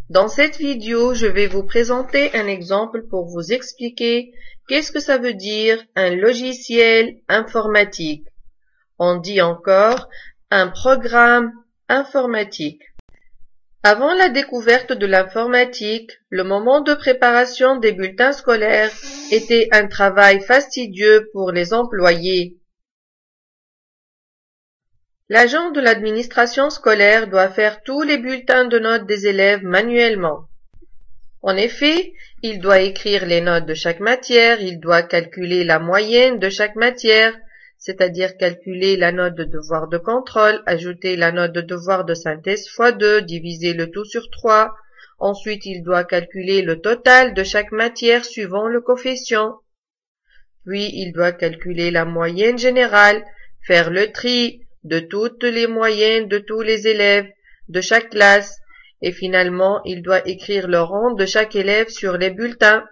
Dans cette vidéo, je vais vous présenter un exemple pour vous expliquer qu'est-ce que ça veut dire un logiciel informatique. On dit encore un programme informatique. Avant la découverte de l'informatique, le moment de préparation des bulletins scolaires était un travail fastidieux pour les employés. L'agent de l'administration scolaire doit faire tous les bulletins de notes des élèves manuellement. En effet, il doit écrire les notes de chaque matière, il doit calculer la moyenne de chaque matière, c'est-à-dire calculer la note de devoir de contrôle, ajouter la note de devoir de synthèse fois 2, diviser le tout sur 3. Ensuite, il doit calculer le total de chaque matière suivant le coefficient. Puis, il doit calculer la moyenne générale, faire le tri de toutes les moyennes de tous les élèves de chaque classe, et finalement, il doit écrire le rang de chaque élève sur les bulletins.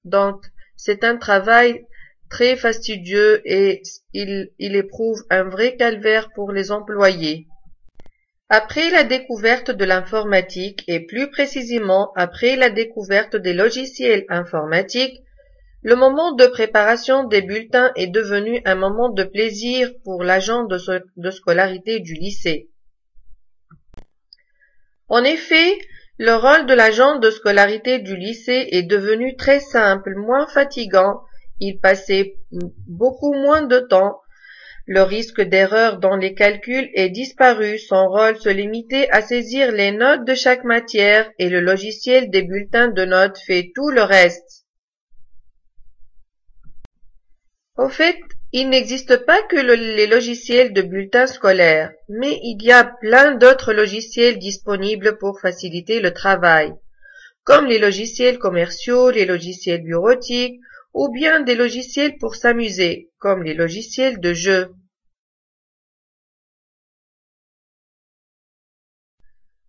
Donc, c'est un travail très fastidieux et il éprouve un vrai calvaire pour les employés. Après la découverte de l'informatique et plus précisément après la découverte des logiciels informatiques, le moment de préparation des bulletins est devenu un moment de plaisir pour l'agent de scolarité du lycée. En effet, le rôle de l'agent de scolarité du lycée est devenu très simple, moins fatigant, il passait beaucoup moins de temps, le risque d'erreur dans les calculs est disparu, son rôle se limitait à saisir les notes de chaque matière et le logiciel des bulletins de notes fait tout le reste. Au fait, il n'existe pas que les logiciels de bulletins scolaires, mais il y a plein d'autres logiciels disponibles pour faciliter le travail, comme les logiciels commerciaux, les logiciels bureautiques, ou bien des logiciels pour s'amuser, comme les logiciels de jeu.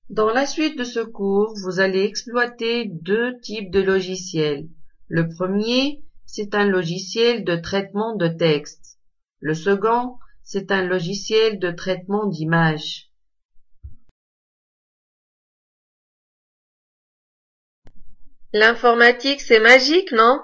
Dans la suite de ce cours, vous allez exploiter deux types de logiciels. Le premier, c'est un logiciel de traitement de texte. Le second, c'est un logiciel de traitement d'images. L'informatique, c'est magique, non?